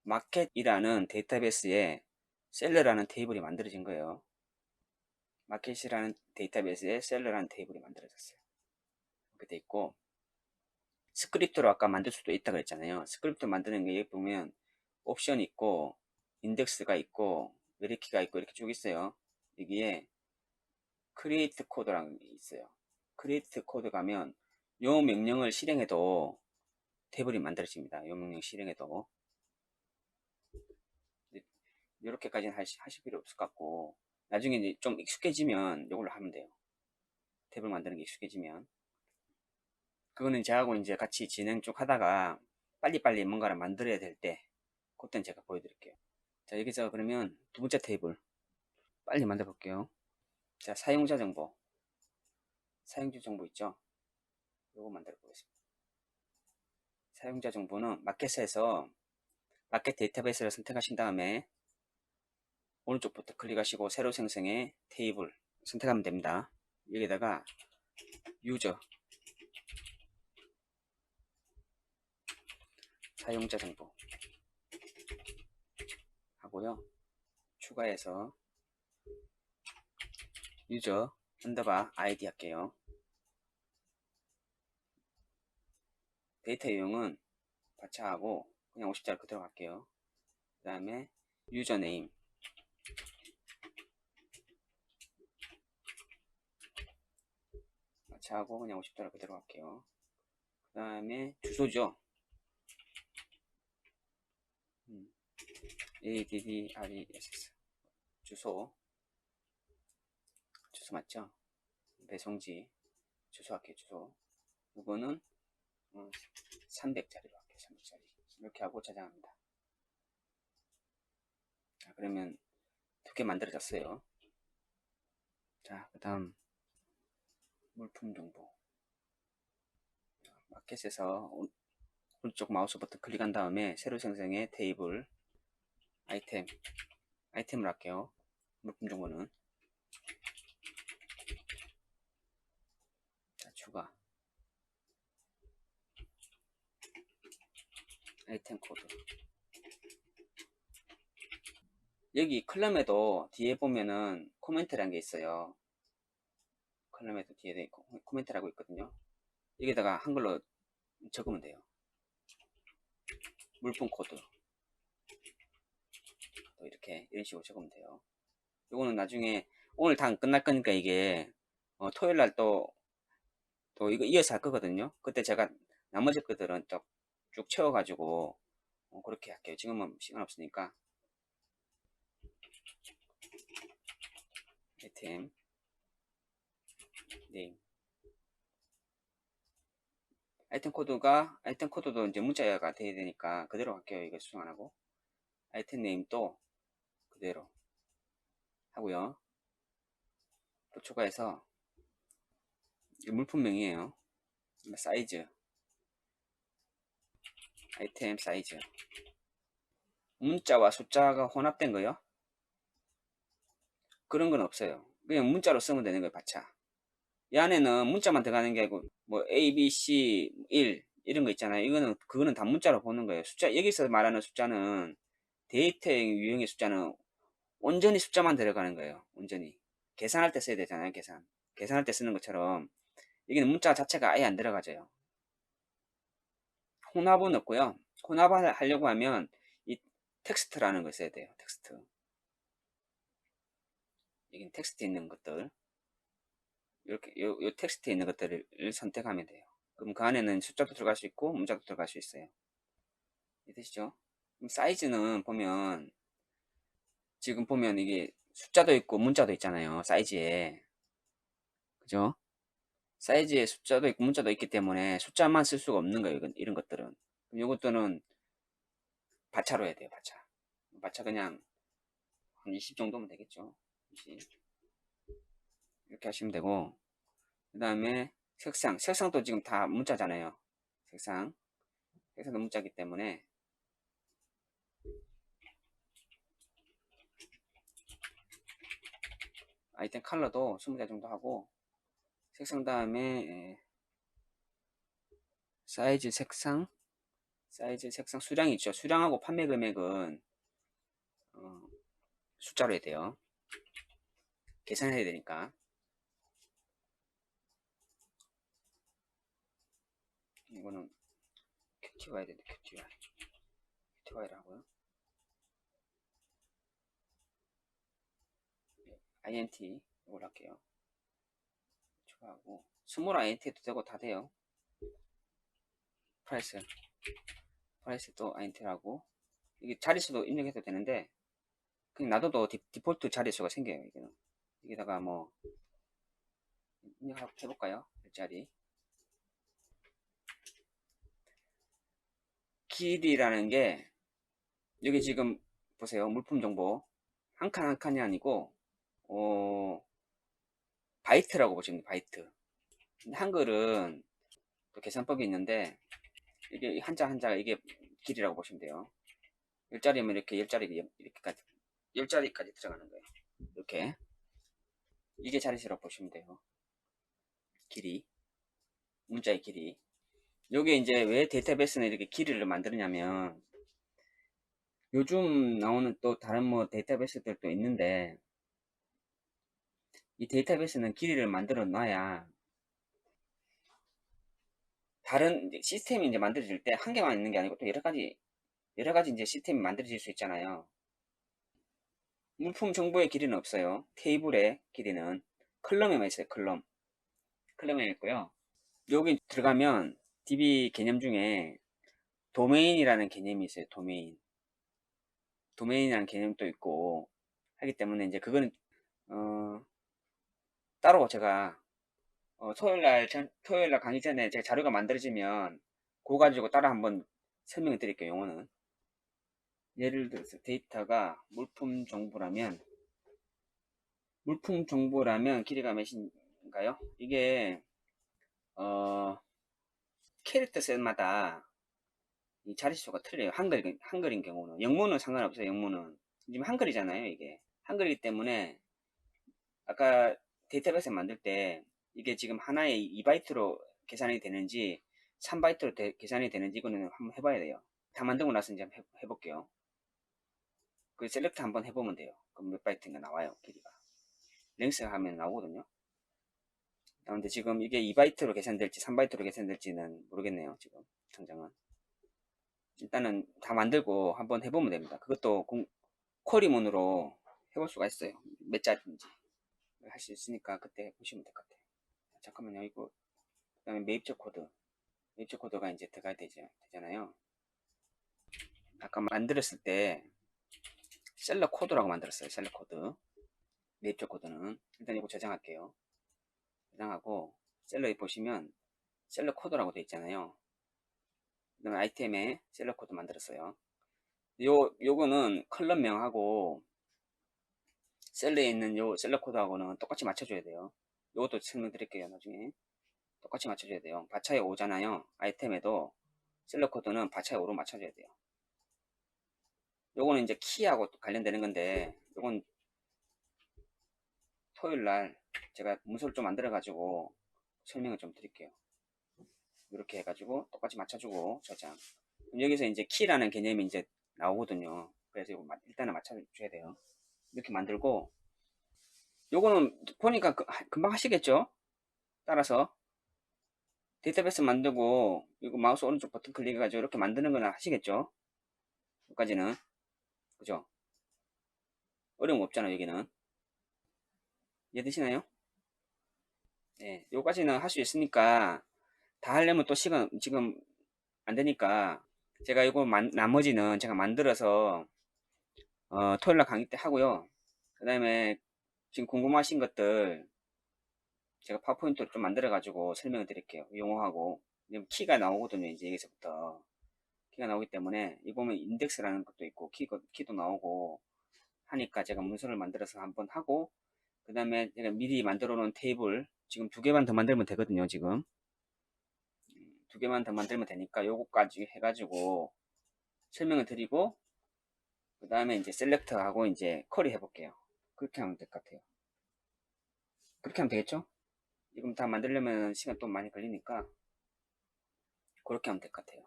A: 마켓이라는 데이터베이스에 셀러라는 테이블이 만들어진 거예요. 마켓이라는 데이터베이스에 셀러라는 테이블이 만들어졌어요. 이렇게 돼 있고, 스크립트로 아까 만들 수도 있다 그랬잖아요. 스크립트 만드는 게 여기 보면 옵션 있고 인덱스가 있고 메리키가 있고 이렇게 쭉 있어요. 여기에 create code라는 게 있어요. create code 가면 요 명령을 실행해도 테이블이 만들어집니다. 요 명령 실행해도 이렇게까지는 하실 필요 없을 것 같고, 나중에 이제 좀 익숙해지면 이걸로 하면 돼요. 탭을 만드는 게 익숙해지면. 그거는 저하고 이제 같이 진행 쭉 하다가 빨리빨리 뭔가를 만들어야 될 때, 그때는 제가 보여드릴게요. 자, 여기서 그러면 두 번째 테이블 빨리 만들어 볼게요. 자, 사용자 정보 있죠? 이거 만들어 보겠습니다. 사용자 정보는 마켓에서 마켓 데이터베이스를 선택하신 다음에 오른쪽부터 클릭하시고 새로 생성의 테이블 선택하면 됩니다. 여기다가 유저 사용자 정보 하고요. 추가해서 유저 언더바 아이디 할게요. 데이터 유형은 바차하고 그냥 50자리 그대로 갈게요. 그 다음에 유저 네임 바차하고 그냥 50자리 그대로 갈게요. 그 다음에 주소죠. ADDRESS 주소 맞죠? 배송지 주소 할게요. 주소 이거는 300짜리로 할게요. 300짜리 이렇게 하고 저장합니다. 자, 그러면 두 개 만들어졌어요. 자, 그 다음 물품 정보 마켓에서 오른쪽 마우스 버튼 클릭한 다음에 새로 생성의 테이블 아이템을 할게요. 물품 정보는 자, 추가 아이템 코드 여기 컬럼에도 뒤에 보면은 코멘트라는 게 있어요. 컬럼에도 뒤에 코멘트라고 있거든요. 여기다가 한글로 적으면 돼요. 물품 코드 또 이렇게 이런 식으로 적으면 돼요. 이거는 나중에 오늘 다 안 끝날 거니까 이게 토요일 날 또 이거 이어서 할 거거든요. 그때 제가 나머지 것들은 쭉 채워가지고 그렇게 할게요. 지금은 시간 없으니까 아이템 네임 아이템 코드도 이제 문자가 돼야 되니까 그대로 할게요. 이거 수정 안 하고 아이템 네임도 그대로 하고요. 또 추가해서 물품명이에요. 사이즈 아이템 사이즈 문자와 숫자가 혼합된 거요. 그런 건 없어요. 그냥 문자로 쓰면 되는 거예요, 받차. 이 안에는 문자만 들어가는 게 아니고 뭐 A, B, C 1 이런 거 있잖아요. 그거는 다 문자로 보는 거예요. 숫자 여기서 말하는 숫자는 데이터 유형의 숫자는 온전히 숫자만 들어가는 거예요. 온전히 계산할 때 써야 되잖아요. 계산할 때 쓰는 것처럼 여기는 문자 자체가 아예 안 들어가져요. 혼합은 없고요. 혼합을 하려고 하면 이 텍스트라는 걸 써야 돼요. 텍스트. 여기 텍스트 있는 것들 이렇게 요 텍스트에 있는 것들을 선택하면 돼요. 그럼 그 안에는 숫자도 들어갈 수 있고 문자도 들어갈 수 있어요. 이해되시죠? 그럼 사이즈는 보면 지금 보면 이게 숫자도 있고 문자도 있잖아요. 사이즈에. 그죠? 사이즈에 숫자도 있고 문자도 있기 때문에 숫자만 쓸 수가 없는 거예요. 이런 것들은. 그럼 요것들은 받차로 해야 돼요. 받차. 받차 그냥 한 20 정도면 되겠죠. 20. 이렇게 하시면 되고 그 다음에 색상도 지금 다 문자잖아요. 색상도 문자이기 때문에 아이템 컬러도 20개 정도 하고 색상 다음에 사이즈 색상 수량이 있죠. 수량하고 판매 금액은 숫자로 해야 돼요. 계산해야 되니까. 이거는 QTY 되는데 QTY라고요. INT 이걸 할게요. 추가하고 스몰 INT 해도 되고 다 돼요. 프라이스도 INT라고 이게 자릿수도 입력해도 되는데 그냥 놔둬도 디폴트 자릿수가 생겨요. 이거는 여기다가 뭐 입력해볼까요? 별자리 길이라는 게 여기 지금 보세요. 물품 정보 한 칸 한 칸이 아니고 바이트라고 보시면 돼요. 바이트. 한글은 또 계산법이 있는데 이게 한자 한자가 이게 길이라고 보시면 돼요. 10자리면 이렇게 10자리까지 들어가는 거예요. 이렇게 이게 자릿수라고 보시면 돼요. 길이 문자의 길이. 요게 이제 왜 데이터베이스는 이렇게 길이를 만드냐면 요즘 나오는 또 다른 뭐 데이터베이스들도 있는데 이 데이터베이스는 길이를 만들어 놔야 다른 시스템이 이제 만들어질 때 한 개만 있는 게 아니고 또 여러 가지 이제 시스템이 만들어질 수 있잖아요. 물품 정보의 길이는 없어요. 테이블의 길이는 컬럼에만 있어요. 컬럼에 있고요. 여기 들어가면 DB 개념 중에 도메인이라는 개념이 있어요. 도메인이라는 개념도 있고 하기 때문에 이제 그거는 어, 따로 제가 토요일날 강의 전에 제가 자료가 만들어지면 그거 가지고 따로 한번 설명해 드릴게요. 용어는 예를 들어서 데이터가 물품 정보라면 길이가 몇인가요? 이게 캐릭터 셀마다 이 자릿수가 틀려요. 한글인 경우는 영문은 상관없어요. 영문은 지금 한글이잖아요. 이게 한글이기 때문에 아까 데이터베이스 만들 때 이게 지금 하나에 2바이트로 계산이 되는지 3바이트로 계산이 되는지 이거는 한번 해봐야 돼요. 다 만들고 나서 이제 한번 해볼게요. 그 셀렉트 한번 해보면 돼요. 그럼 몇 바이트인가 나와요. 길이가 랭스 하면 나오거든요. 근데 지금 이게 2바이트로 계산될지 3바이트로 계산될지는 모르겠네요. 지금 당장은 일단은 다 만들고 한번 해보면 됩니다. 그것도 쿼리문으로 해볼 수가 있어요. 몇 자리인지 할 수 있으니까 그때 보시면 될 것 같아요. 잠깐만요. 이거 그다음에 매입처 코드가 이제 들어가야 되잖아요. 아까 만들었을 때 셀러 코드라고 만들었어요. 셀러 코드. 매입처 코드는 일단 이거 저장할게요. 저장하고 셀러에 보시면 셀러 코드라고 되어 있잖아요. 그다음에 아이템에 셀러 코드 만들었어요. 요거는 컬럼명하고 셀러에 있는 요 셀러 코드하고는 똑같이 맞춰줘야 돼요. 요것도 설명드릴게요. 나중에 똑같이 맞춰줘야 돼요. 바차에 5잖아요. 아이템에도 셀러 코드는 바차에 5로 맞춰줘야 돼요. 요거는 이제 키하고 관련되는 건데 요건 토요일 날 제가 문서를 좀 만들어 가지고 설명을 좀 드릴게요. 이렇게 해가지고 똑같이 맞춰주고 저장. 그럼 여기서 이제 키라는 개념이 이제 나오거든요. 그래서 이거 일단은 맞춰줘야 돼요. 이렇게 만들고 요거는 보니까 금방 하시겠죠? 따라서 데이터베이스 만들고 이거 마우스 오른쪽 버튼 클릭해가지고 이렇게 만드는 거나 하시겠죠? 여기까지는 그죠? 어려운 거 없잖아 여기는. 이해되시나요? 네, 요까지는 할 수 있으니까 다 하려면 또 시간 지금 안 되니까 제가 이거 나머지는 제가 만들어서 토요일날 강의 때 하고요. 그 다음에 지금 궁금하신 것들 제가 파워포인트를 좀 만들어 가지고 설명을 드릴게요. 용어하고 키가 나오거든요. 이제 여기서부터 키가 나오기 때문에 이 보면 인덱스라는 것도 있고 키도 나오고 하니까 제가 문서를 만들어서 한번 하고 그 다음에 제가 미리 만들어 놓은 테이블 지금 2개만 더 만들면 되거든요. 지금 2개만 더 만들면 되니까 요거까지 해가지고 설명을 드리고 그 다음에 이제 셀렉터하고 이제 쿼리 해볼게요. 그렇게 하면 될 것 같아요. 그렇게 하면 되겠죠? 지금 다 만들려면 시간 또 많이 걸리니까 그렇게 하면 될 것 같아요.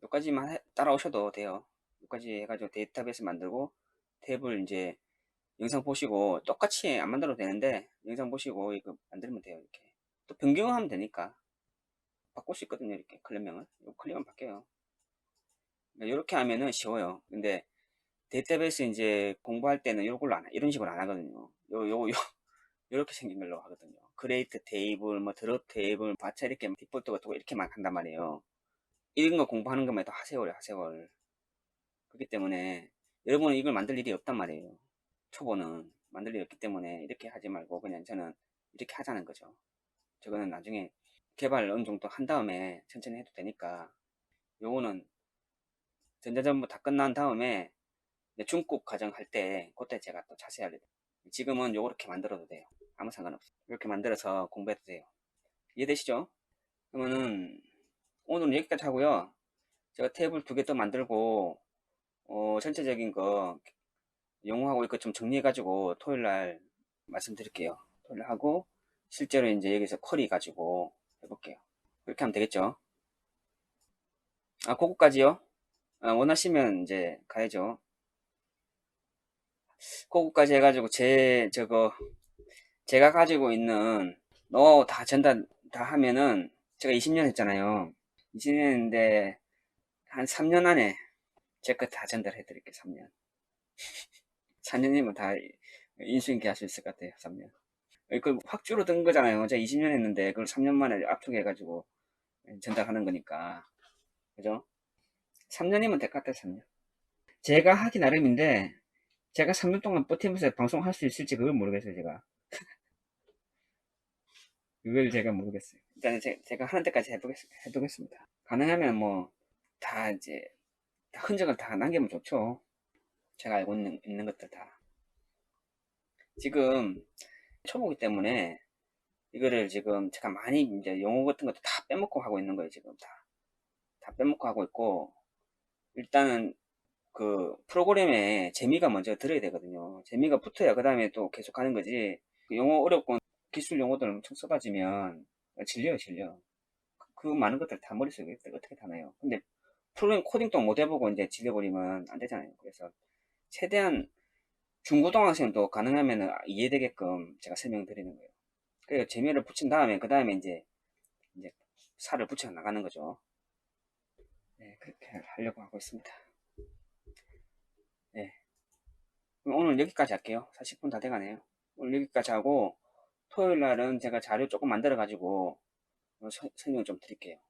A: 여기까지만 따라오셔도 돼요. 여기까지 해가지고 데이터베이스 만들고 탭을 이제 영상 보시고 똑같이 안 만들어도 되는데 영상 보시고 이거 만들면 돼요. 이렇게 또 변경하면 되니까 바꿀 수 있거든요. 이렇게 클릭명을 클릭하면 바뀌어요. 이렇게 하면은 쉬워요. 근데 데이터베이스 이제 공부할 때는 이걸로 이런 식으로 안 하거든요. 이렇게 생긴 걸로 하거든요. 크레이트 테이블, 뭐 드롭 테이블, 바차 이렇게 디폴트가 두고 이렇게만 한단 말이에요. 이런 거 공부하는 것만 해도 하세월이에요, 하세월. 그렇기 때문에 여러분은 이걸 만들 일이 없단 말이에요. 초보는 만들 일이 없기 때문에 이렇게 하지 말고 그냥 저는 이렇게 하자는 거죠. 저거는 나중에 개발 어느 정도 한 다음에 천천히 해도 되니까 요거는 전자전부 다 끝난 다음에 중급 과정 할 때 그때 제가 또 자세히 알려드릴게요. 지금은 요렇게 만들어도 돼요. 아무 상관없어요. 이렇게 만들어서 공부해도 돼요. 이해되시죠? 그러면은 오늘은 여기까지 하고요. 제가 탭을 2개 더 만들고 전체적인 거 영어하고 이거 좀 정리해가지고 토요일날 말씀드릴게요. 토요일 하고 실제로 이제 여기서 쿼리 가지고 해볼게요. 그렇게 하면 되겠죠? 아, 그거까지요? 아, 원하시면 이제 가야죠. 그거까지 해가지고 제가 가지고 있는 노하우 다 전달 다 하면은 제가 20년 했잖아요. 20년 했는데 한 3년 안에 제 거 다 전달해 드릴게요. 3년. 4년이면 다 인수인계 할 수 있을 것 같아요. 3년. 그 확 줄어든 거잖아요. 제가 20년 했는데 그걸 3년 만에 압축해가지고 전달하는 거니까. 그죠? 3년이면 될 것 같아요. 3년. 제가 하기 나름인데 제가 3년 동안 버티면서 방송할 수 있을지 그걸 모르겠어요. 제가. 그걸 제가 모르겠어요. 일단 제가 하는 데까지 해보겠습니다. 가능하면 뭐 다 이제 다 흔적을 다 남기면 좋죠. 제가 알고 있는 것들 다. 지금 초보기 때문에 이거를 지금 제가 많이 이제 용어 같은 것도 다 빼먹고 하고 있는 거예요. 지금 다 빼먹고 하고 있고 일단은 그 프로그램에 재미가 먼저 들어야 되거든요. 재미가 붙어야 그 다음에 또 계속 하는 거지. 그 영어 어렵고 기술 용어들 엄청 써가지면 질려요. 그 많은 것들 다 머릿속에 어떻게 다나요? 근데 프로그램 코딩도 못 해보고 이제 질려버리면 안 되잖아요. 그래서 최대한 중고등학생도 가능하면 이해되게끔 제가 설명드리는 거예요. 그래서 재미를 붙인 다음에 그 다음에 이제 살을 붙여 나가는 거죠. 네, 그렇게 하려고 하고 있습니다. 네. 그럼 오늘 여기까지 할게요. 40분 다 돼가네요. 오늘 여기까지 하고 토요일 날은 제가 자료 조금 만들어 가지고 설명 좀 드릴게요.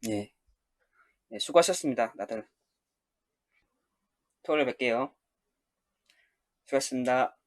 A: 네. 네, 수고하셨습니다. 다들 토요일에 뵐게요. 수고하셨습니다.